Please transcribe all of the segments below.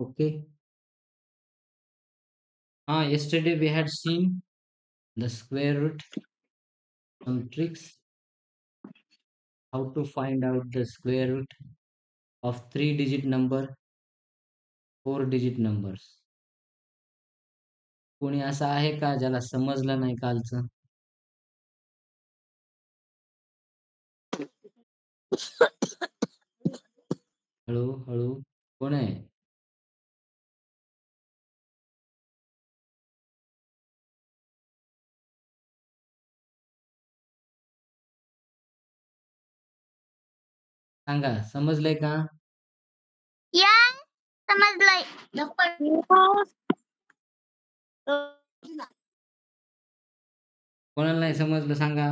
Okay. Yesterday we had seen the square root, some tricks, how to find out the square root of 3-digit number, 4-digit numbers. कोणी असं आहे का ज्याला समजलं नाही कालचं? हळू हळू. कोण आहे? सांगा, समजलंय का? या समजलंय. कोणाला नाही समजलं सांगा.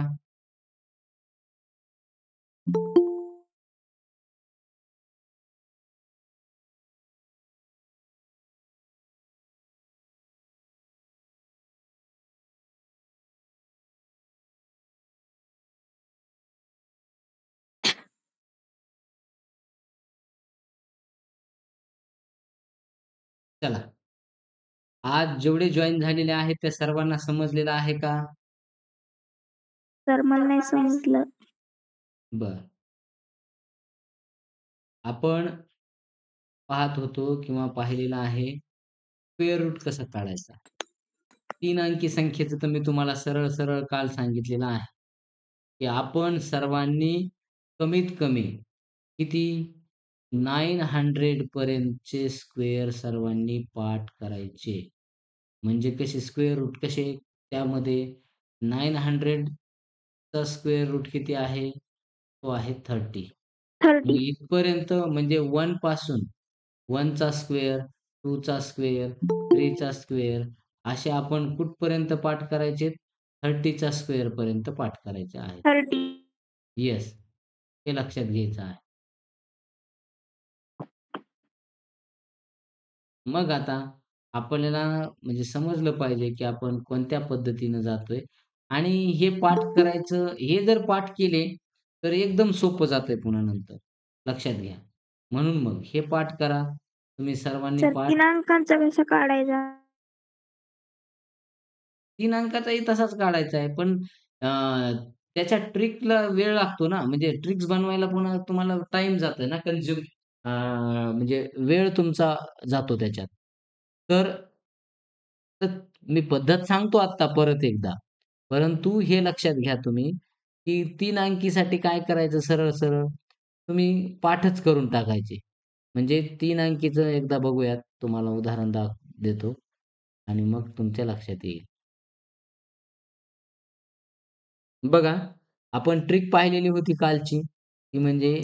चला, आज जेवढे जॉईन झालेले आहेत त्या सर्वांना समजलेलं आहे का? सर मला नाही समजलं. बर. आपण पाहत होतो किंवा पाहिलेलं आहे स्क्वेअर रूट कसं काढायचा. 3 अंकी संख्येचं तर मी तुम्हाला सरळ सरळ काल सांगितलेलं आहे की आपण सर्वांनी कमीत कमी किती 900 पर्यंतचे स्क्वेअर सर्वांनी पाठ करायचे. म्हणजे कसे स्क्वेअर रूट कसे? त्यामध्ये 900 चा स्क्वेअर रूट किती आहे? तो आहे 30. 30. इथपर्यंत म्हणजे 1 पासून 1 चा स्क्वेअर, 2 चा स्क्वेअर, 3 चा स्क्वेअर असे आपण कुठपर्यंत पाठ करायचे? 30 चा स्क्वेअर पर्यंत पाठ करायचे आहे. 30. येस, हे लक्षात घ्यायचं आहे. मग आता आपल्याला म्हणजे समजलं पाहिजे की आपण कोणत्या पद्धतीनं जातोय आणि हे पाठ करायचं. हे जर पाठ केले तर एकदम सोपं जातंय पुन्हा नंतर. लक्षात घ्या. म्हणून मग हे पाठ करा. तुम्ही सर्वांनी सर पाठ 3 अंकांचा कसा काढायचा? 3 अंकाचाही तसाच काढायचा आहे. पण त्याच्या ट्रिकला वेळ लागतो ना. म्हणजे ट्रिक्स बनवायला पुन्हा तुम्हाला टाईम जातोय ना कन्झ्युम. म्हणजे वेळ तुमचा जातो त्याच्यात. तर तर मी पद्धत सांगतो आत्ता परत एकदा. परंतु हे लक्षात घ्या तुम्ही, की 3 अंकीसाठी काय करायचं सरळ-सरळ, तुम्ही पाठच करून टाकायचे. म्हणजे 3 अंकीचं एकदा बघूयात. तुम्हाला उदाहरण देतो आणि मग तुमच्या लक्षात येईल. बघा, आपण ट्रिक पाहिलेली होती कालची, ती म्हणजे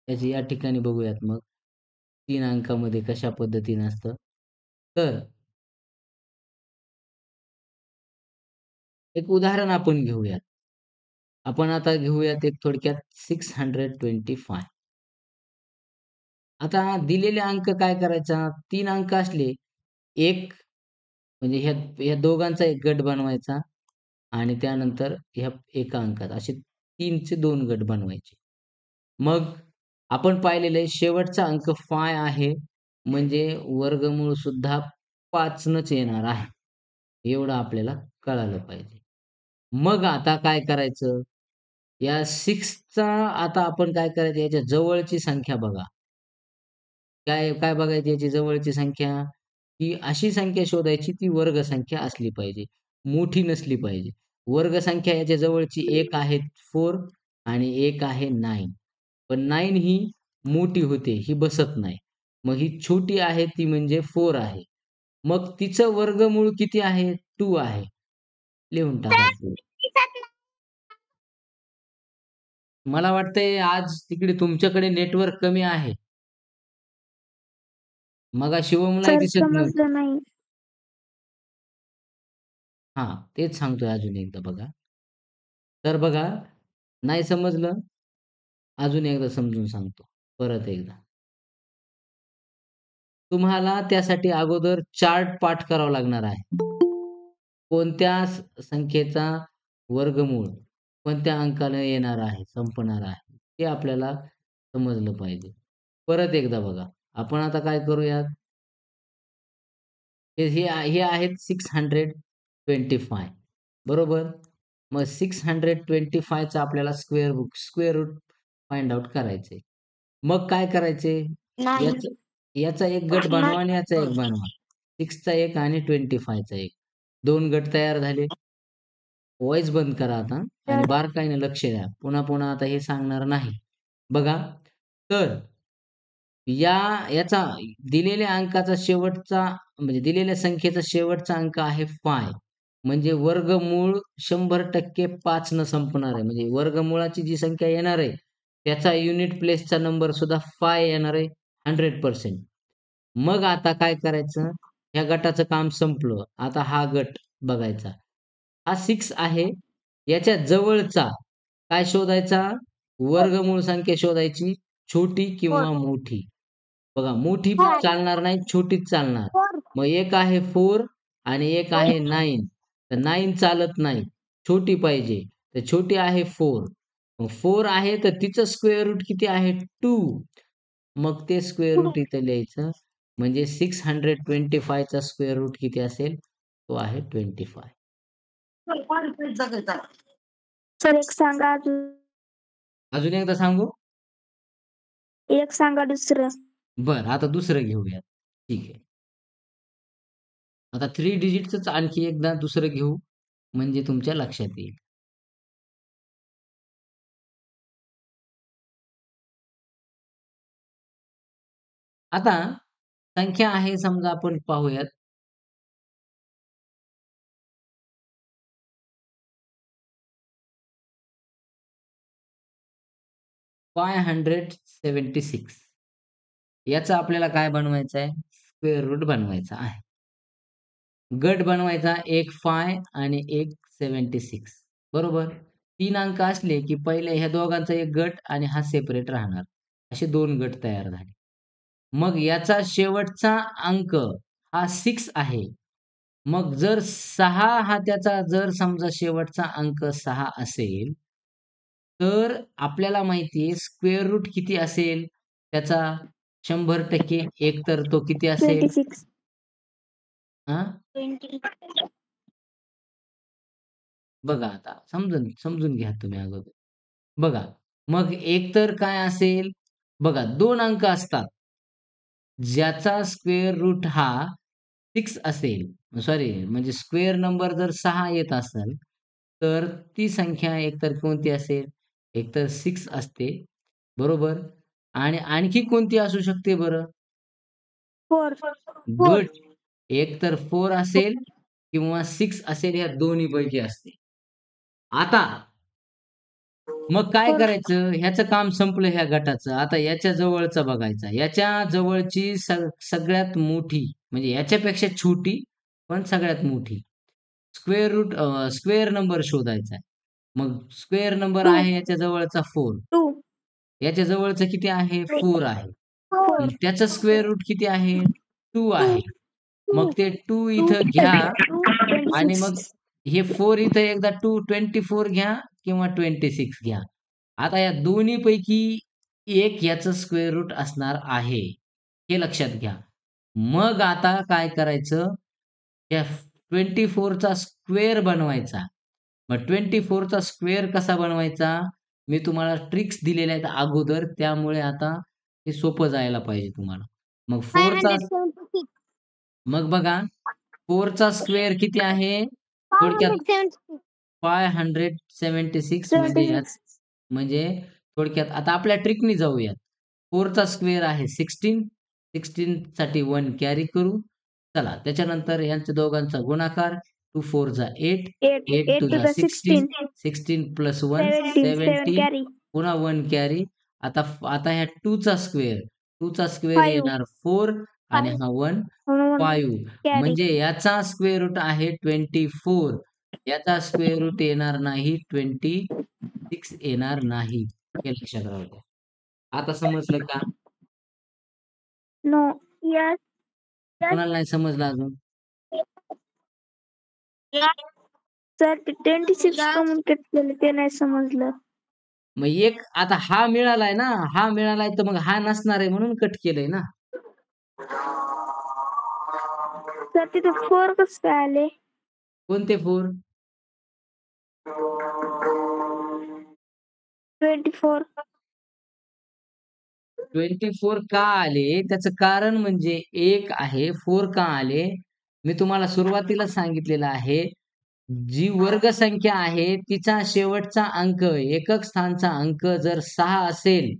त्याची या ठिकाणी बघूयात मग. 3 अंकामध्ये कशा पद्धतीने असतं. तर एक उदाहरण आपण घेऊयात. आपण आता घेऊयात एक थोडक्यात 625. आता दिलेले अंक काय करायचा? 3 अंक असले, एक म्हणजे ह्या दोघांचा एक गट बनवायचा आणि त्यानंतर ह्या एका अंकात असे 3 चे 2 गट बनवायचे. मग आपण पाहिलेलं आहे शेवटचा अंक 5 आहे, म्हणजे वर्गमूळ सुद्धा 5 नच येणार आहे. एवढं आपल्याला कळालं पाहिजे. मग आता काय करायचं? या 6चा आता आपण काय करायचं याच्या जवळची संख्या बघा. काय काय बघायची याची जवळची संख्या? ही अशी संख्या शोधायची ती वर्ग संख्या असली पाहिजे. मोठी नसली पाहिजे. वर्ग संख्या याच्या जवळची एक आहे 4 आणि एक आहे 9. पण 9 ही मोठी होते, ही बसत नाही. मग ही छोटी आहे ती म्हणजे 4 आहे. मग तिचं वर्गमूळ किती आहे? 2 आहे. लिहून टाकायचं. मला वाटतंय आज तिकडे तुमच्याकडे नेटवर्क कमी आहे. मगा शिवमलाही सर दिसत नव्हतं. समजलं नाही. हां, तेच सांगतोय अजून एकदा बघा. तर बघा, नाही समजलं, अजून एकदा समजून सांगतो. परत एकदा. तुम्हाला त्यासाठी अगोदर चार्ट पाठ करावा लागणार आहे. कोणत्या संख्येचा वर्गमूळ, कोणत्या अंकाला येणार आहे, संपणार आहे, हे आपल्याला समजलं पाहिजे. परत एकदा बघा, आपण आता काय करूयात, हे आहेत 625 बरोबर. मग 625 चा आपल्याला स्क्वेअर रूट फाइंड आउट करायचंय. मग काय करायचे? याचा याचा एक गट बनवा आणि याचा एक बनवा. 6 चा एक आणि 25 चा एक. 2 गट तयार झाले. व्हॉईस बंद करा आता आणि बारकाईने लक्ष द्या. पुन्हा आता हे सांगणार नाही. बघा, तर याचा दिलेल्या अंकाचा शेवटचा म्हणजे दिलेल्या संख्येचा शेवटचा अंक आहे 5 म्हणजे वर्गमूळ 100% 5 न संपणार आहे. म्हणजे वर्गमूळाची जी संख्या येणार आहे, त्याचा युनिट प्लेसचा नंबर सुद्धा 5 येणार आहे 100%. मग आता काय करायचं? ह्या गटाचं काम संपलं. आता हा गट बघायचा. हा 6 आहे. याच्या जवळचा काय शोधायचा? वर्गमूळ संख्या शोधायची, छोटी किंवा मोठी. बघा, मोठी चालणार नाही, छोटीच चालणार. मग एक आहे 4 आणि एक आहे 9. तर 9 चालत नाही, छोटी पाहिजे. तर छोटी आहे 4. मग 4 आहे तर तिचं स्क्वेअर रूट किती आहे? 2. मग ते स्क्वेअर रूट इथं लिहायचं. म्हणजे 625 चा स्क्वेअर रूट किती असेल? तो आहे 25. सर एक सांगा अजून. अजून एकदा सांगू? एक सांगा दुसरं. बरं, आता दुसरं घेऊयात. ठीक आहे. आता 3 डिजिटचंच आणखी एकदा दुसरं घेऊ, म्हणजे तुमच्या लक्षात येईल. आता संख्या आहे समजा आपण पाहूयात. $576 याचा आपल्याला काय बनवायचं आहे? स्क्वेअर रूट बनवायचा आहे. गट बनवायचा एक 5 आणि एक 76 बरोबर. 3 अंक असले की पहिले ह्या दोघांचा एक गट आणि हा सेपरेट राहणार. असे 2 गट तयार झाले. मग याचा शेवटचा अंक हा 6 आहे. मग जर 6 हा त्याचा जर समजा शेवटचा अंक 6 असेल, तर आपल्याला माहिती आहे स्क्वेअर रूट किती असेल त्याचा? 100% एक तर तो किती असेल? 26. हां? 20. बघा आता समजून घ्या तुम्ही अगोदर. बघा, मग एक तर काय असेल? बघा, 2 अंक असतात. ज्याचा स्क्वेअर रूट हा 6 असेल, सॉरी म्हणजे स्क्वेअर नंबर जर 6 येत असेल, तर ती संख्या एकतर कोणती असेल? एकतर 6 असते, बरोबर? आणि आणखी कोणती असू शकते बरं? 4. गुड. एक तर 4 असेल किंवा 6 असेल, या दोन्हीपैकी असते. आता मग काय करायचं? ह्याचं काम संपलं ह्या गटाचं. आता याच्या जवळचा बघायचा. याच्या जवळची सगळ्यात मोठी म्हणजे याच्यापेक्षा छोटी, पण सगळ्यात मोठी. स्क्वेअर नंबर शोधायचा आहे. मग स्क्वेअर नंबर 2. आहे याच्या जवळचा 4. 2. याच्या जवळचं किती आहे? 4 आहे. 4. मग त्याचं स्क्वेअर रूट किती आहे? 2 आहे. 2. मग ते 2 इथं घ्या आणि मग 26. हे 4 इथं एकदा 24 घ्या किंवा 26 घ्या. आता या दोन्हीपैकी एक याचं स्क्वेअर रूट असणार आहे. हे लक्षात घ्या. मग आता काय करायचं? या 24 चा स्क्वेअर बनवायचा. मग 24 चा स्क्वेअर कसा बनवायचा? मी तुम्हाला ट्रिक्स दिलेल्या आहेत अगोदर, त्यामुळे आता हे सोपं जायला पाहिजे तुम्हाला. मग 4 चा 576. मग बघा, 4 चा स्क्वेअर किती आहे? थोडक्यात 576. 576 म्हणजे थोडक्यात आता आपल्या ट्रिकनी जाऊयात. 4 चा स्क्वेअर आहे 16. 16 साठी 1 कॅरी करू. चला, त्याच्यानंतर यांच्या दोघांचा गुणाकार. 2 4 जा 8. 8. 8 8 2 to जा the 16. 16. 16 प्लस 1 17. 7 17. carry. पुन्हा 1 कॅरी. आता आता ह्या 2 चा स्क्वेअर. 2 चा स्क्वेअर 5. येणार 4 आणि हा 1 1 5. carry. म्हणजे याचा स्क्वेअर रूट आहे 24. याचा स्क्वेअर रूट येणार नाही, 26 येणार नाही. हे लक्षात राहू द्या. आता समजलं का? No. Yes. कोणाला नाही समजलं अजून? Yes. सर ते 26 कमून कट केलं ते नाही समजलं. मग एक आता हा मिळालाय ना, हा मिळालाय तर मग हा नसणार आहे म्हणून कट केलंय ना. सर तिथे 4 कसं काय आले? कोणते 4? 24. 24 का आले? त्याचं कारण म्हणजे एक आहे 4 का आले? मी तुम्हाला सुरुवातीला सांगितलेलं आहे, जी वर्गसंख्या आहे तिचा शेवटचा अंक, एकक स्थानचा अंक जर 6 असेल,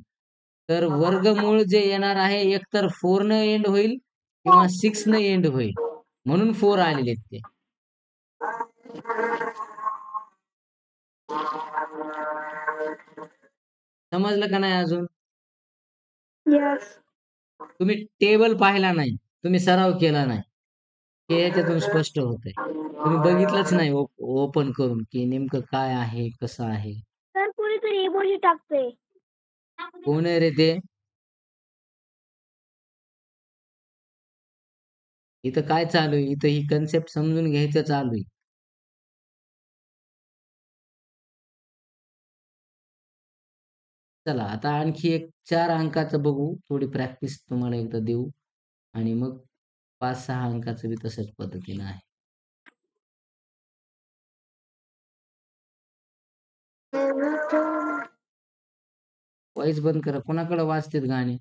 तर वर्गमूळ जे येणार आहे एकतर 4 न एंड होईल किंवा 6 न एंड होईल. म्हणून 4 आलेले आहेत ते. समजलं का नाही अजून? यस. तुम्ही टेबल पाहिला नाही, तुम्ही सराव केला नाही. हे याच्यातून स्पष्ट होतंय. तुम्ही बघितलंच नाही ओपन करून, की नेमकं काय आहे, कसं आहे. सर कुणीतरी इमोजी टाकते. कोण आहे रे ते? इथं काय चालू आहे? इथं ही कन्सेप्ट समजून घ्यायचं चालू आहे. चला आता आणखी एक 4 अंकाचं बघू. थोडी प्रॅक्टिस तुम्हाला एकदा देऊ आणि मग 5-6 अंकाचं बी तशाच पद्धतीनं आहे. व्हॉईस बंद करा. कोणाकडे वाजतेत गाणे?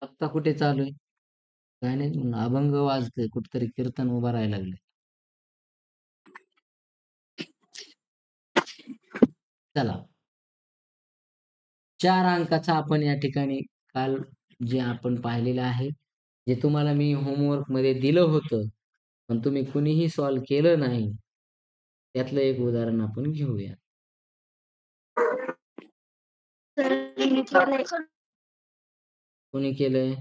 आत्ता कुठे चालू आहे? गाणे अभंग वाजतोय. कुठेतरी कीर्तन उभं राहायला लागलंय. चला. 4 अंकाचा आपण या ठिकाणी काल जे आपण पाहिलेलं आहे, जे तुम्हाला मी होमवर्कमध्ये दिलं होतं, पण तुम्ही कुणीही सॉल्व्ह केलं नाही. त्यातलं एक उदाहरण आपण घेऊया. कोणी केलंय?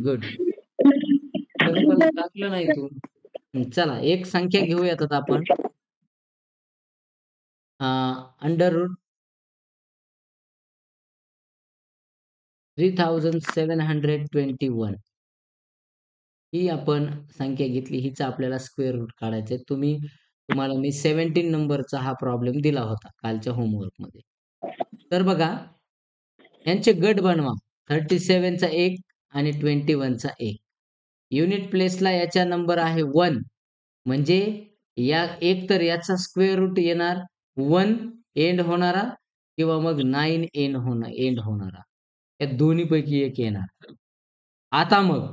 गुड. पण टाकलं नाही तू. चला एक संख्या घेऊयात आता आपण. अंडर रूट 3721 ही आपण संख्या घेतली. हिचा आपल्याला स्क्वेअर रूट काढायचंय. तुम्हाला मी 17 नंबरचा हा प्रॉब्लेम दिला होता कालच्या होमवर्कमध्ये. तर बघा, यांचे गट बनवा. 37 चा 1 आणि 21 चा 1. युनिट प्लेसला याचा नंबर आहे 1. म्हणजे एक तर याचा स्क्वेअर रूट येणार 1 एंड होणारा किंवा मग 9 एंड होणारा. या दोन्हीपैकी एक येणार. आता मग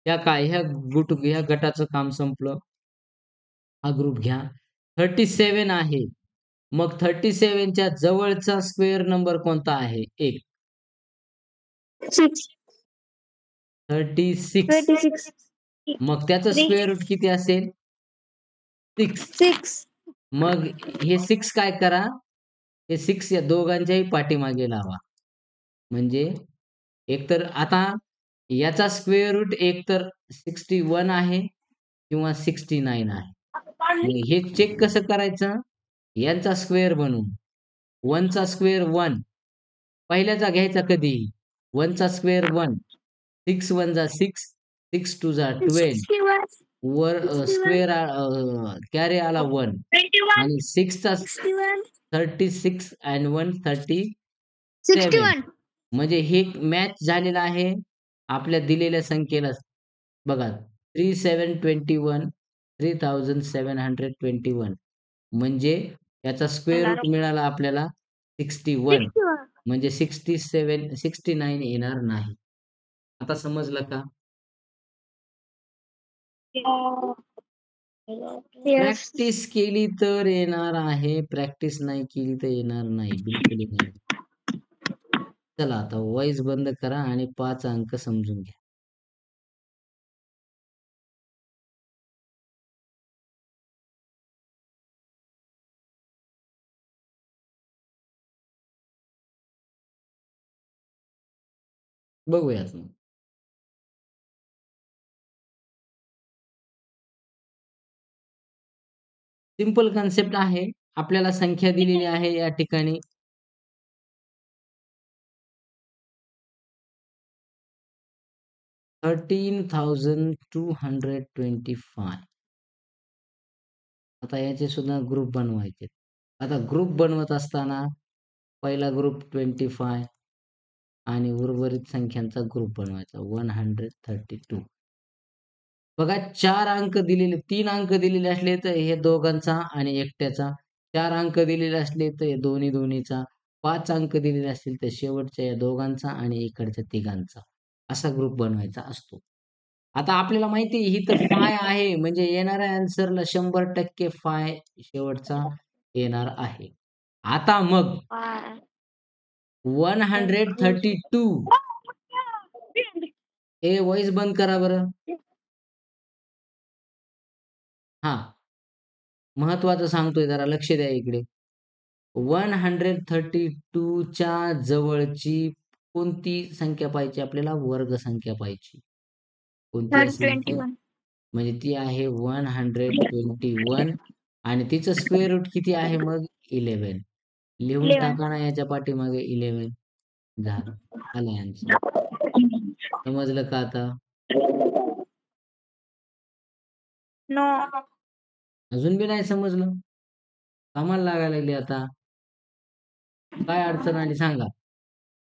ह्या गटाचं काम संपलं. हा ग्रुप घ्या. 37 आहे. मग 37 च्या जवळचा स्क्वेअर नंबर कोणता आहे? 1. 6. 36. 26. मग त्याचं 3. स्क्वेअर रूट किती असेल? 6. 6. मग हे 6 काय करा? हे 6 या दोघांच्याही पाठीमागे लावा. म्हणजे एकतर आता याचा स्क्वेअर रूट एकतर 61 आहे किंवा 69 आहे. आणि हे चेक कसं करायचं? यांचा स्क्वेअर बनवून. 1 चा स्क्वेअर 1. पहिल्याचा घ्यायचा कधीही. 1 चा स्क्वेअर 1. 6 1 जा 6. 6 2 जा 12. 61. वर 61. स्क्वेअर कॅरी आला 1 21. आणि 6 चा 61. 36 and 1 37. 61. म्हणजे हे मॅच झालेलं आहे आपल्या दिलेल्या संख्येला. बघा 3721 3721 म्हणजे याचा स्क्वेअर रूट मिळाला आपल्याला 61. 61. म्हणजे 67 69 येणार नाही. आता समजलं का? Yes. प्रॅक्टिस केली तर येणार आहे. प्रॅक्टिस नाही केली तर येणार नाही. बिलकुल नाही. चला आता व्हॉईस बंद करा आणि 5 अंक समजून घ्या. बघूयात मग. सिंपल कन्सेप्ट आहे. आपल्याला संख्या दिलेली आहे या ठिकाणी 13,225. आता याचे सुद्धा ग्रुप बनवायचे. आता ग्रुप बनवत असताना पहिला ग्रुप 25 आणि उर्वरित संख्यांचा ग्रुप बनवायचा 132. बघा 4 अंक दिलेले, 3 अंक दिलेले असले तर हे दोघांचा आणि एकट्याचा, 4 अंक दिलेले असले तर हे दोन्हीचा, 5 अंक दिलेले असतील तर शेवटच्या या दोघांचा आणि इकडच्या तिघांचा, असा ग्रुप बनवायचा असतो. आता आपल्याला माहिती आहे ही तर फाय आहे, म्हणजे येणाऱ्या आन्सरला 100% फाय शेवटचा येणार आहे. आता मग 132 हे व्हॉइस बंद करा बरं. हां, महत्त्वाचं सांगतोय, जरा लक्ष द्या इकडे. 132 च्या जवळची कोणती संख्या पाहिजे आपल्याला? वर्ग संख्या पाहिजे. कोणती असेल ती? 121. म्हणजे ती आहे 121 आणि तिचं स्क्वेअर रूट किती आहे मग? 11. लिहून 11. टाका ना याच्या पाठीमागे 11. झालं. आलं आन्सर. समजलं का आता? नो. अजून बी नाही समजलं? कामाला लागायला लागली आता. काय अडचण आली सांगा?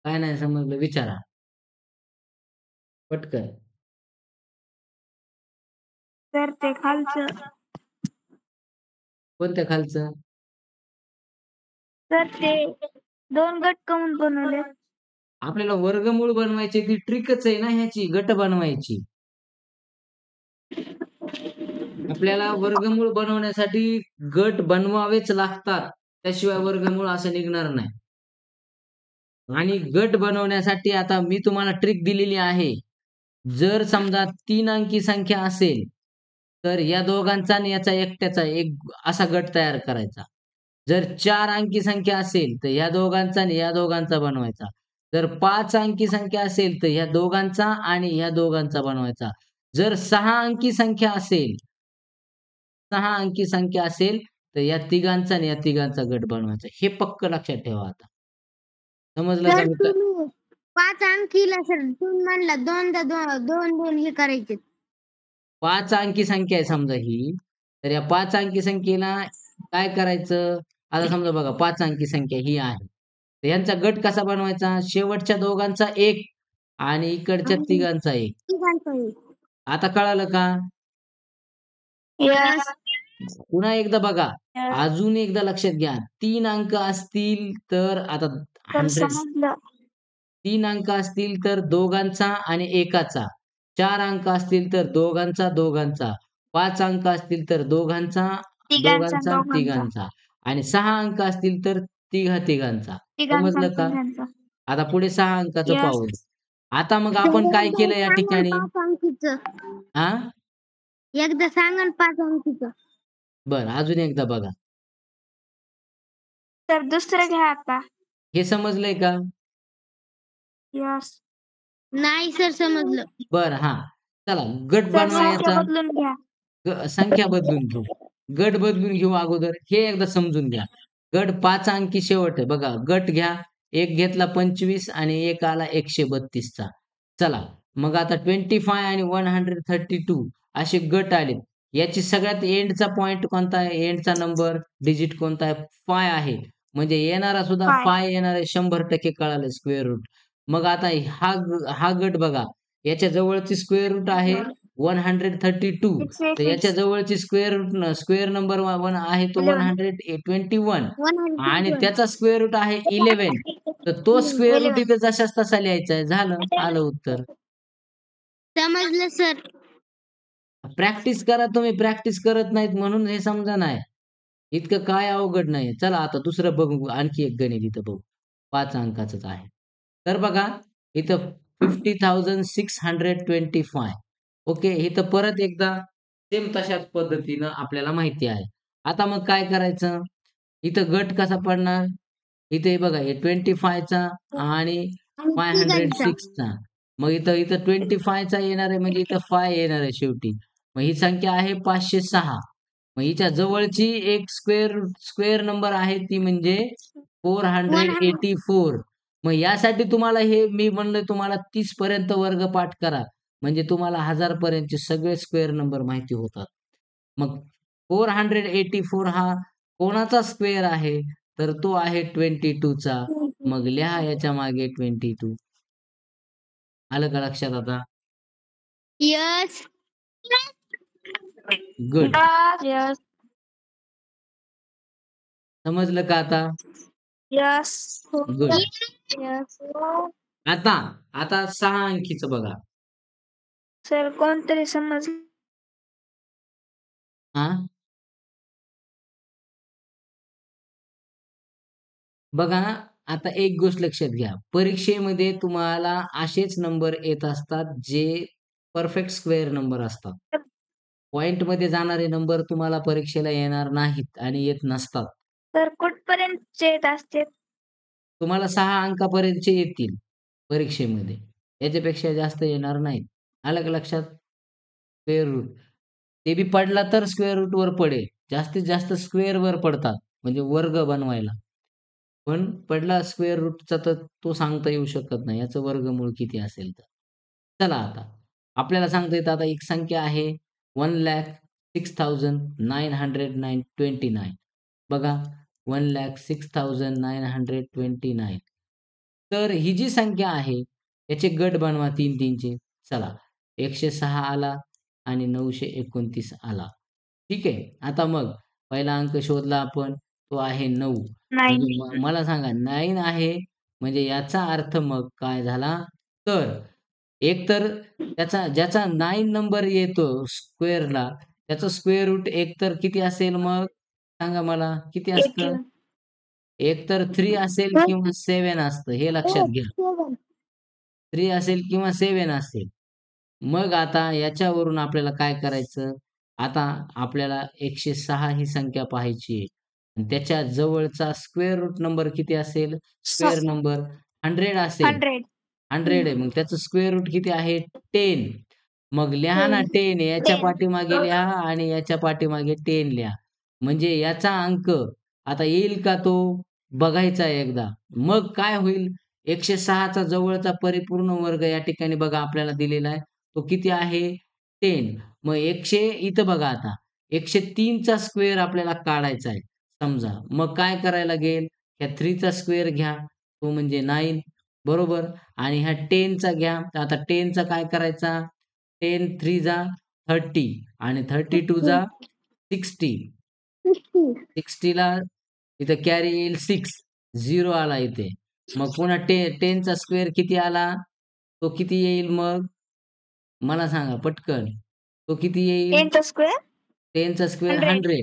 काय नाही समजलं विचारा. पटकन. तर ते खालचं. कोणत्या खालचं? तर ते 2 गट काऊन बनवले? आपल्याला वर्गमूळ बनवायची, ती ट्रिकच आहे ना ह्याची, गट बनवायची. आपल्याला वर्गमूळ बनवण्यासाठी गट बनवावेच लागतात. त्याशिवाय वर्गमूळ असं निघणार नाही. आणि गट बनवण्यासाठी आता मी तुम्हाला ट्रिक दिलेली आहे. जर समजा 3 अंकी संख्या असेल, तर या दोघांचा आणि याचा एकट्याचा एक असा गट तयार करायचा. जर 4 अंकी संख्या असेल, तर या दोघांचा आणि या दोघांचा बनवायचा. जर 5 अंकी संख्या असेल, तर ह्या दोघांचा आणि ह्या दोघांचा बनवायचा. जर 6 अंकी संख्या असेल, 6 अंकी संख्या असेल, तर या तिघांचा आणि या तिघांचा गट बनवायचा. हे पक्क लक्षात ठेवा आता. समजलं का सर मित्र? तुम्ही 5 अंकीला सर तुम्ही म्हणला दोनदा 2 हे करायचे. 5 अंकी संख्या आहे समजा ही, तर या 5 अंकी संख्येला काय करायचं? आता समजा बघा 5 अंकी संख्या ही आहे. तर यांचा गट कसा बनवायचा? शेवटच्या दोघांचा 1 आणि इकडच्या आणि तिघांचा 1. तिघांचा एक. आता कळालं का? यस. पुन्हा एकदा बघा. Yes. अजून एकदा लक्षात घ्या. 3 अंक असतील तर आता तर 100 समजलं. 3 अंक असतील तर दोघांचा आणि एकाचा. 4 अंक असतील तर दोघांचा. 5 अंक असतील तर तिघांचा आणि दोघांचा. तिघांचा आणि 6 अंक असतील तर तिघांचा. तिघांचा समजलं का? तिघांचा. आता पुढे 6 अंकाचं Yes. पाहू. आता मग आपण काय केलं या ठिकाणी? 5 अंकीचं. हां? एकदा सांगा ना 5 अंकीचं. बरं, अजून एकदा बघा. तर दुसरं घ्या आता. हे समजलंय का? यस. नाही सर समजलं. बरं, हां. चला गट तर बनवा संख्या याचा. बदलून घ्या. संख्या बदलून घेऊ. गट बदलून घेऊ अगोदर. हे एकदा समजून घ्या. गट 5 अंकी शेवट आहे बघा. गट घ्या. एक घेतला 25 आणि एक आला 132 चा. चला, मग आता 25 आणि 132 असे गट आलेत. याची सगळ्यात एंडचा पॉइंट कोणता आहे? एंडचा नंबर डिजिट कोणता आहे? 5 आहे. म्हणजे येणारा सुद्धा 5. 5 येणार आहे. 100% कळालं स्क्वेअर रूट. मग आता हा गट बघा. याच्या जवळची स्क्वेअर रूट आहे 132. तर याच्या 686. जवळची स्क्वेअर नंबर 1 आहे तो 121 आणि 121. त्याचा स्क्वेअर रूट आहे 11. तर तो स्क्वेअर रूट 11. इथे जसाच तसा लिहायचा आहे. झालं, आलं उत्तर. समजलं सर. प्रॅक्टिस करा तुम्ही. प्रॅक्टिस करत नाहीत म्हणून हे समजा नाही. इतकं काय अवघड नाही. चला आता दुसरं बघू. आणखी एक गणित इथं बघू. 5 अंकाचंच आहे. तर बघा इथं 50,625. ओके. इथं परत एकदा सेम तशाच पद्धतीनं आपल्याला माहिती आहे. आता मग काय करायचं? इथं गट कसा पडणार? इथे बघा हे 25 चा आणि आणि तिघांचा. 506 चा. मग इथं 25 चा येणार आहे म्हणजे इथं 5 येणार आहे शेवटी. मग ही संख्या आहे 506. मग हिच्या जवळची एक स्क्वेअर नंबर आहे ती म्हणजे 484. मग यासाठी तुम्हाला हे मी म्हणलं तुम्हाला 30 पर्यंत वर्ग पाठ करा. म्हणजे तुम्हाला 1000 पर्यंतचे सगळे स्क्वेअर नंबर माहिती होतात. मग 484 हा कोणाचा स्क्वेअर आहे? तर तो आहे 22चा. मग लिहा याच्या मागे 22. आलं का लक्षात आता? यस. गुड. यस समजलं का आता? Yes good. यस आता 6 अंकीचं बघा. सर कोणतरी समजलं हां? बघा, आता एक गोष्ट लक्षात घ्या. परीक्षेमध्ये तुम्हाला असेच नंबर येत असतात, जे परफेक्ट स्क्वेअर नंबर असतात. पॉइंटमध्ये जाणारे नंबर तुम्हाला परीक्षेला येणार नाहीत आणि येत नसतात. तर कुठपर्यंत येत असते तुम्हाला 6 अंकापर्यंतचे येतील परीक्षेमध्ये. याच्यापेक्षा जास्त येणार नाहीत. आलं का लक्षात? Square root. ते बी पडला तर स्क्वेअर रूटवर पडेल. जास्तीत जास्त स्क्वेअरवर पडतात, म्हणजे वर्ग बनवायला. पण पडला स्क्वेअर रूटचा तर तो सांगता येऊ शकत नाही. याचं वर्गमूळ किती असेल तर. चला आता आपल्याला सांगता येतं आता एक संख्या आहे 1,06,929. बघा 1,06,929. तर ही जी संख्या आहे याचे गट बनवा 3-3चे. चला 106 आला आणि 929 आला. ठीक आहे. आता मग पहिला अंक शोधला आपण, तो आहे 9. नाही म्हणजे मला सांगा 9 आहे म्हणजे याचा अर्थ मग काय झाला? तर एकतर ज्याचा 9 नंबर येतो स्क्वेअरला, त्याचं स्क्वेअर रूट एकतर किती असेल मग? सांगा मला किती असतं? 18 एकतर 3 असेल किंवा 7 असतं. हे लक्षात घ्या. 3 असेल किंवा 7 असेल. मग आता याच्यावरून आपल्याला काय करायचं? आता आपल्याला 106 ही संख्या पाहायची आहे. आणि त्याच्या जवळचा स्क्वेअर रूट नंबर किती असेल? स्क्वेअर नंबर 100 असेल. 100 100 आहे. मग त्याचं स्क्वेअर रूट किती आहे? 10. मग लिहा ना 10 याच्या 10 पाठीमागे लिहा आणि याच्या पाठीमागे 10 लिहा. म्हणजे याचा अंक आता येईल का तो? बघायचा आहे एकदा. मग काय होईल? 106 चा जवळचा परिपूर्ण वर्ग या ठिकाणी बघा आपल्याला दिलेला आहे. तो किती आहे? 10. मग 100 इथं बघा आता 103 चा स्क्वेअर आपल्याला काढायचा आहे समजा. मग काय करायला लागेल? ह्या 3 चा स्क्वेअर घ्या. तो म्हणजे 9 बरोबर आणि ह्या 10 चा घ्या. आता 10 चा काय करायचा? 10 3 जा 30 आणि 32 जा 60. 60 ला इथं कॅरी येईल 6. 0 आला इथे. मग पुन्हा 10 चा स्क्वेअर किती आला? तो किती येईल मग? मला सांगा पटकन. तो किती येईल? 10 चा स्क्वेअर 10 चा स्क्वेअर 100 100.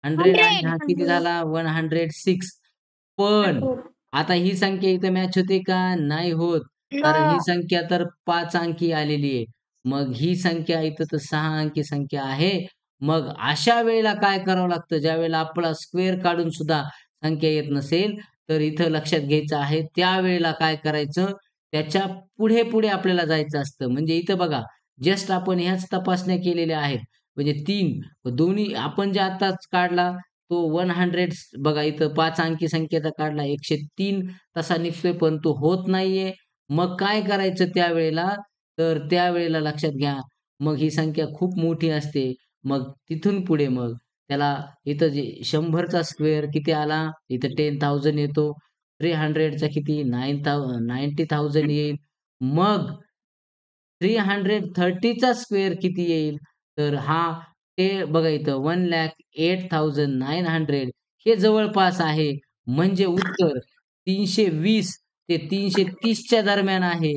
100 आणि 100. हा किती झाला? 106. पण आता ही संख्या इथं मॅच होते का? नाही होत. नो कारण ही संख्या तर 5 अंकी आलेली आहे. मग ही संख्या इथं तर 6 अंकी संख्या आहे. मग अशा वेळेला काय करावं लागतं? ज्यावेळेला आपला स्क्वेअर काढून सुद्धा संख्या येत नसेल, तर इथं लक्षात घ्यायचं आहे त्यावेळेला काय करायचं? त्याच्या पुढे-पुढे आपल्याला जायचं असतं. म्हणजे इथं बघा जस्ट आपण ह्याच तपासण्या केलेल्या आहेत. म्हणजे 3 दोन्ही आपण जे आत्ताच काढला तो 100 बघा इथं 5 अंकी संख्येचा काढला 103 तसा निघतोय पण तो होत नाहीये. मग काय करायचं त्यावेळेला? तर त्यावेळेला लक्षात घ्या, मग ही संख्या खूप मोठी असते. मग तिथून पुढे मग त्याला इथं जे 100चा स्क्वेअर किती आला? इथं 10,000 येतो. 300 चा किती? 90,000 येईल. मग 330 चा स्क्वेअर किती येईल? तर हा ते बघा इथं 1,08,900 हे जवळपास आहे. म्हणजे उत्तर 320 ते 330 च्या दरम्यान आहे.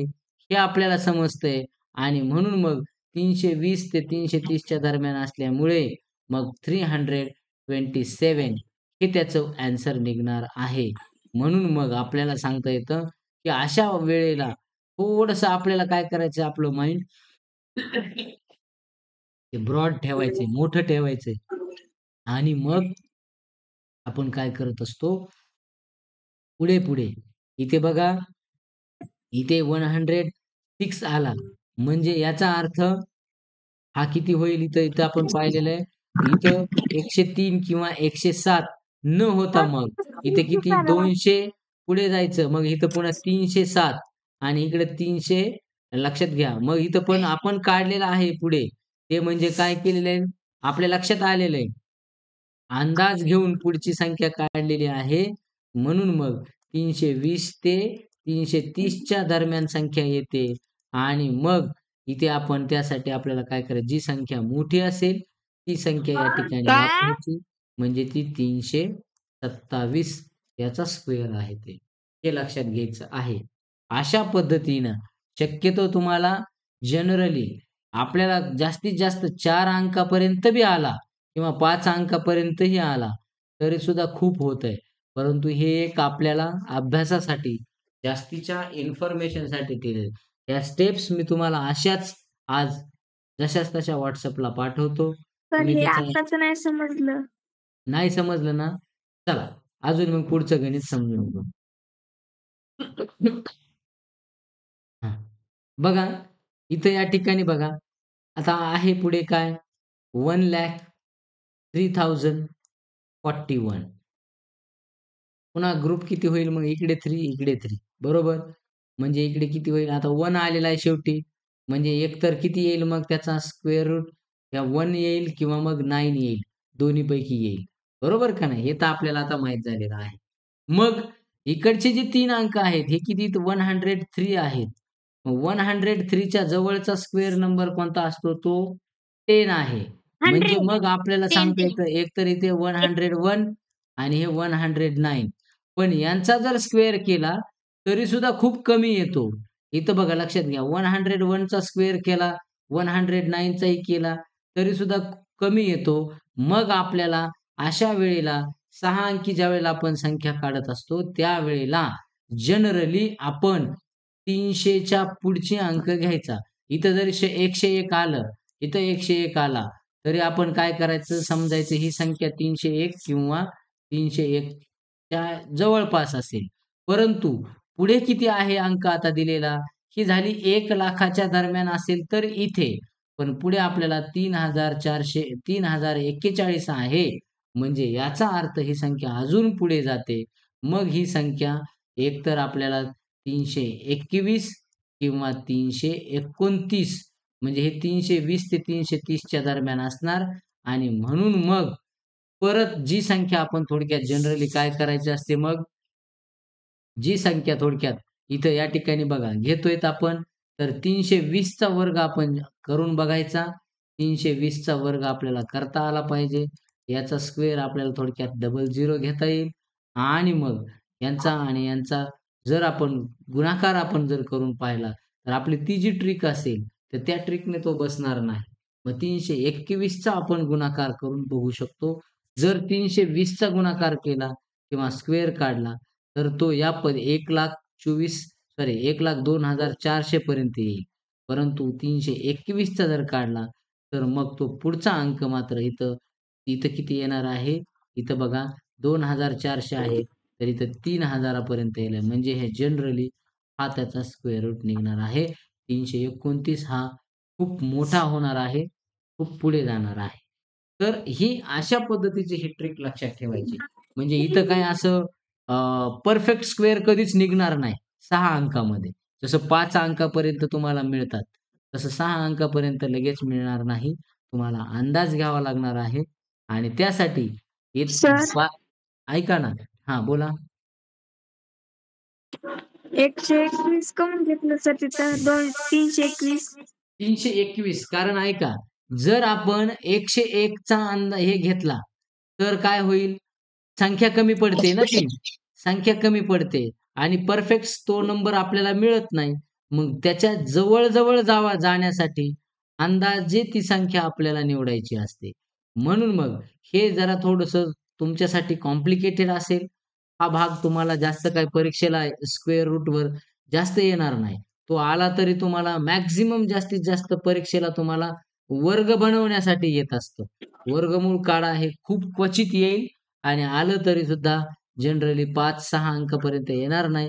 हे आपल्याला समजतंय आणि म्हणून मग 320 ते 330 च्या दरम्यान असल्यामुळे मग 327 हे त्याचं ॲन्सर निघणार आहे. म्हणून मग आपल्याला सांगता येतं, की अशा वेळेला थोडंसं आपल्याला काय करायचं आपलं माइंड ते ब्रॉड ठेवायचंय, मोठं ठेवायचंय आणि मग आपण काय करत असतो, पुढे-पुढे इथे बघा, इथे 106 आला. म्हणजे याचा अर्थ हा किती होईल इथं इथं आपण पाहिलेलं आहे. इथं 103 किंवा 107 न होता मग इथे किती 200 पुढे जायचं. मग इथं पुन्हा 307 आणि इकडे 300 लक्षात घ्या. मग इथं पण आपण काढलेलं आहे पुढे. ते म्हणजे काय केलेलं आहे, आपल्या लक्षात आलेलं आहे. अंदाज घेऊन पुढची संख्या काढलेली आहे. म्हणून मग 320 ते 330 च्या दरम्यान संख्या येते आणि मग इथे आपण त्यासाठी आपल्याला काय करायचं, जी संख्या मोठी असेल ती संख्या या ठिकाणी काय वापरायची. म्हणजे ती 327 याचा स्क्वेअर आहे ते. हे लक्षात घ्यायचं आहे. अशा पद्धतीनं शक्यतो तुम्हाला जनरली आपल्याला जास्तीत जास्त 4 अंकापर्यंत बी आला किंवा 5 अंकापर्यंतही आला, तरी सुद्धा खूप होतंय. परंतु हे एक आपल्याला अभ्यासासाठी, जास्तीच्या इन्फॉर्मेशनसाठी दिले. या स्टेप्स मी तुम्हाला अशाच आज जशाच तशा WhatsAppला पाठवतो. सर तुम्ही हे त्याचा आताच नाही समजलं. नाही समजलं ना? चला अजून मग पुढचं गणित समजून घेऊ. हां. बघा, इथं या ठिकाणी बघा, आता आहे पुढे काय 1,03,041 पुन्हा ग्रुप किती होईल मग इकडे 3 इकडे 3 बरोबर. म्हणजे इकडे किती होईल आता 1 आलेला आहे शेवटी. म्हणजे एकतर किती येईल मग त्याचा स्क्वेअर रूट या 1 येईल किंवा मग 9 येईल. दोन्हीपैकी येईल. बरोबर का नाही? हे तर आपल्याला आता माहीत झालेलं आहे. मग इकडचे जे 3 अंक आहेत हे किती 103 आहेत. मग 103 च्या जवळचा स्क्वेअर नंबर कोणता असतो तो 10 आहे. म्हणजे 100 मग आपल्याला 10 सांगता येतं एकतर इथे 101 आणि हे 109 पण यांचा जर स्क्वेअर केला तरी सुद्धा खूप कमी येतो. इथं बघा लक्षात घ्या 101 चा स्क्वेअर केला, 109 चाही केला तरी सुद्धा कमी येतो. मग आपल्याला अशा वेळेला 6 अंकी ज्यावेळेला आपण संख्या काढत असतो, त्यावेळेला जनरली आपण 300 च्या पुढचे अंक घ्यायचा. इथं जर 101 आलं, इथं 101 आला, तरी आपण काय करायचं समजायचं ही संख्या 301 किंवा 301 च्या जवळपास असेल. परंतु पुढे किती आहे अंक आता दिलेला? ही झाली 1,00,000च्या दरम्यान असेल तर इथे. पण पुढे आपल्याला 3,041 आहे. म्हणजे याचा अर्थ ही संख्या अजून पुढे जाते. मग ही संख्या एकतर आपल्याला 321 किंवा 329 म्हणजे हे 320 ते 330 च्या दरम्यान असणार आणि म्हणून मग परत जी संख्या आपण थोडक्यात जनरली काय करायची असते मग जी संख्या थोडक्यात इथं या ठिकाणी बघा घेतोय आपण तर 320 चा वर्ग आपण करून बघायचा. 320 चा वर्ग आपल्याला करता आला पाहिजे. याचा स्क्वेअर आपल्याला थोडक्यात डबल झिरो घेता येईल आणि मग यांचा आणि यांचा जर आपण गुणाकार आपण जर करून पाहिला, तर आपली ती जी ट्रिक असेल, तर त्या ट्रिकने तो बसणार नाही. मग 321 चा आपण गुणाकार करून बघू शकतो. जर 320 चा गुणाकार केला किंवा स्क्वेअर काढला, तर तो या 1,02,400 पर्यंत येईल. परंतु 321 चा जर काढला, तर मग तो पुढचा अंक मात्र इथं इथं किती येणार आहे? इथं बघा 2,400 आहे. तर इथं 3,000 पर्यंत येईल. म्हणजे हे जनरली हा त्याचा स्क्वेअर रूट निघणार आहे. 329 हा खूप मोठा होणार आहे. खूप पुढे जाणार आहे. तर ही अशा पद्धतीची ही ट्रिक लक्षात ठेवायची. म्हणजे इथं काय असं परफेक्ट स्क्वेअर कधीच निघणार नाही 6 अंकामध्ये. जसं 5 अंकापर्यंत तुम्हाला मिळतात. तसं 6 अंकापर्यंत लगेच मिळणार नाही. तुम्हाला अंदाज घ्यावा लागणार आहे आणि त्यासाठी एक सर पा ऐका ना. हां, बोला. 121 काऊन घेतलं सर तिथं 321? 321 कारण ऐका, जर आपण 101 चा हे घेतला, तर काय होईल? संख्या कमी पडते ना ती. संख्या कमी पडते आणि परफेक्ट तो नंबर आपल्याला मिळत नाही. मग त्याच्या जवळ-जवळ जाण्यासाठी अंदाजे ती संख्या आपल्याला निवडायची असते. म्हणून मग हे जरा थोडंसं तुमच्यासाठी कॉम्प्लिकेटेड असेल. हा भाग तुम्हाला जास्त काही परीक्षेला स्क्वेअर रूटवर जास्त येणार नाही. तो आला तरी तुम्हाला मॅक्सिमम जास्तीत जास्त परीक्षेला तुम्हाला वर्ग बनवण्यासाठी येत असतं. वर्गमूळ काढा हे खूप क्वचित येईल आणि आलं तरी सुद्धा जनरली 5-6 अंकापर्यंत येणार नाही.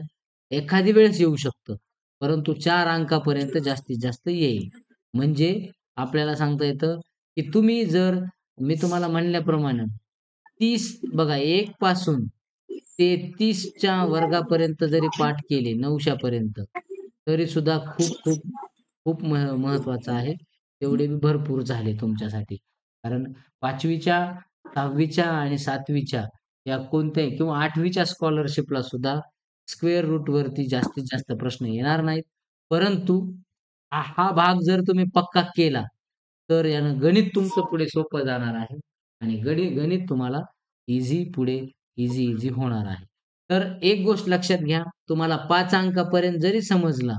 एखादी वेळेस येऊ शकतं. परंतु 4 अंकापर्यंत जास्तीत जास्त येईल. म्हणजे आपल्याला सांगता येतं, की तुम्ही जर मी तुम्हाला म्हणल्याप्रमाणे 30 बघा 1 पासून ते 30च्या वर्गापर्यंत जरी पाठ केले 900 पर्यंत, तरी सुद्धा खूप-खूप खूप महत्वाचं आहे. तेवढे बी भरपूर झाले तुमच्यासाठी. कारण 5वीच्या, 6वीच्या आणि 7वीच्या या कोणत्याही किंवा 8वीच्या स्कॉलरशिपला सुद्धा स्क्वेअर रूटवरती जास्तीत जास्त प्रश्न येणार नाहीत. परंतु हा भाग जर तुम्ही पक्का केला, तर यानं गणित तुमचं पुढे सोपं जाणार आहे आणि गणित तुम्हाला पुढे ईझी होणार आहे. तर एक गोष्ट लक्षात घ्या, तुम्हाला 5 अंकापर्यंत जरी समजला,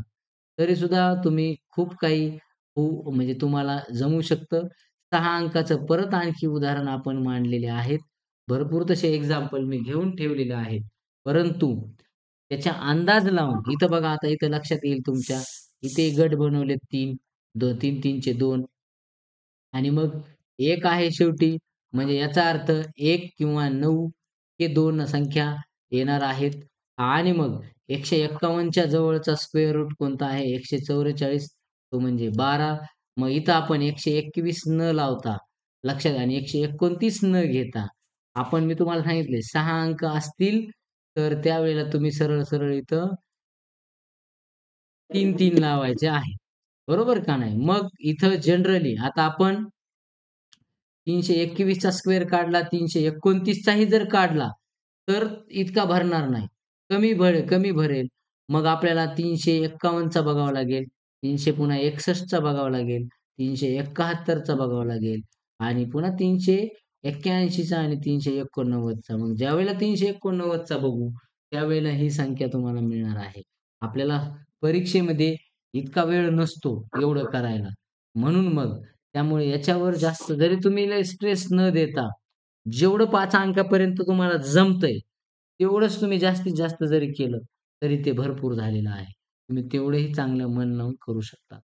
तरी सुद्धा तुम्ही खूप काही म्हणजे तुम्हाला जमू शकतं. 6 अंकाचं परत आणखी उदाहरण आपण मांडलेले आहेत. भरपूर तसे एक्झाम्पल मी घेऊन ठेवलेले आहेत. परंतु त्याचा अंदाज लावून इथं बघा आता इथं लक्षात येईल तुमच्या, इथे गट बनवलेत 3, 3 3 चे 2 आणि मग 1 आहे शेवटी. म्हणजे याचा अर्थ 1 किंवा 9 हे 2 संख्या येणार आहेत आणि मग 151 च्या जवळचा स्क्वेअर रूट कोणता आहे? 144 तो म्हणजे 12. मग इथं आपण 121 न लावता लक्षात आणि 129 न घेता मी तुम्हाला सांगितले 6 अंक असतील, तर त्यावेळेला तुम्ही सरळ-सरळ इथं 3-3 लावायचे आहे. बरोबर का नाही? मग इथं जनरली आता आपण 321 चा स्क्वेअर काढला, 329 चाही जर काढला, तर इतका भरणार नाही. कमी भरेल. मग आपल्याला 351 चा बघावा लागेल. 300 पुन्हा 61 चा बघावा लागेल. 371 चा बघावा लागेल आणि पुन्हा 381 चा आणि 389 चा. मग ज्यावेळेला 389 चा बघू, त्यावेळेला ही संख्या तुम्हाला मिळणार आहे. आपल्याला परीक्षेमध्ये इतका वेळ नसतो एवढं करायला. म्हणून मग त्यामुळे याच्यावर जास्त जरी तुम्ही लय स्ट्रेस न देता, जेवढं 5 अंकापर्यंत तुम्हाला जमतंय, तेवढंच तुम्ही जास्तीत जास्त जरी केलं, तरी ते भरपूर झालेलं आहे. तुम्ही तेवढंही चांगलं मन लावून करू शकता.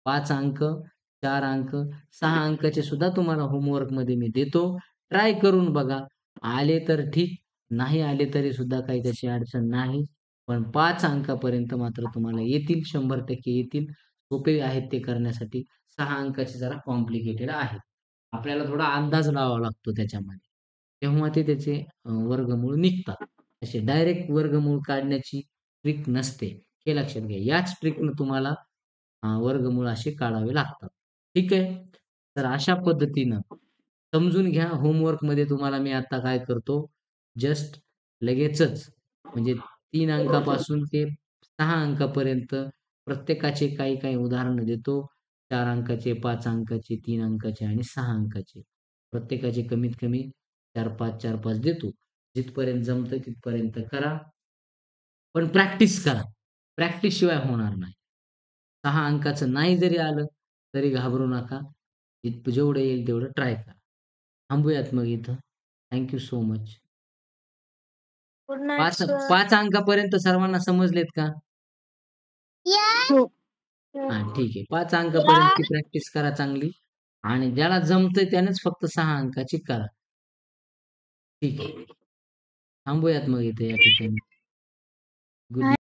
5 अंक, 4 अंक, 6 अंकाचे सुद्धा तुम्हाला होमवर्कमध्ये मी देतो. ट्राय करून बघा. आले तर ठीक, नाही आले तरी सुद्धा काही त्याची अडचण नाही. पण 5 अंकापर्यंत मात्र तुम्हाला येतील, 100% येतील. सोपे आहेत ते करण्यासाठी. 6 अंकाचे जरा कॉम्प्लिकेटेड आहेत. आपल्याला थोडा अंदाज लावावा लागतो त्याच्यामध्ये. तेव्हा ते त्याचे वर्गमूळ निघतात. असे डायरेक्ट वर्गमूळ काढण्याची ट्रिक नसते. हे लक्षात घ्या. याच ट्रिकनं तुम्हाला वर्गमूळ असे काढावे लागतात. ठीक आहे? तर अशा पद्धतीनं समजून घ्या. होमवर्कमध्ये तुम्हाला मी आता काय करतो, जस्ट लगेचच म्हणजे 3 अंकापासून ते 6 अंकापर्यंत प्रत्येकाचे काही-काही उदाहरणं देतो. 4 अंकाचे, 5 अंकाचे, 3 अंकाचे आणि 6 अंकाचे. प्रत्येकाचे कमीत कमी 4-5, 4-5 देतो. जिथपर्यंत जमतं तिथपर्यंत करा. पण प्रॅक्टिस करा. प्रॅक्टिस शिवाय होणार नाही. 6 अंकाचं नाही जरी आलं, तरी घाबरू नका. जेवढं येईल तेवढं ट्राय करा. थांबूयात मग इथं. Thank you so much. Good night 5 sir. 5 अंकापर्यंत सर्वांना समजलेत का? हो. हां, ठीक आहे. 5 अंकापर्यंतची प्रॅक्टिस करा चांगली आणि ज्याला जमतंय त्यानेच फक्त 6 अंकाची करा. ठीक आहे. थांबूयात मग इथे या ठिकाणी. गुड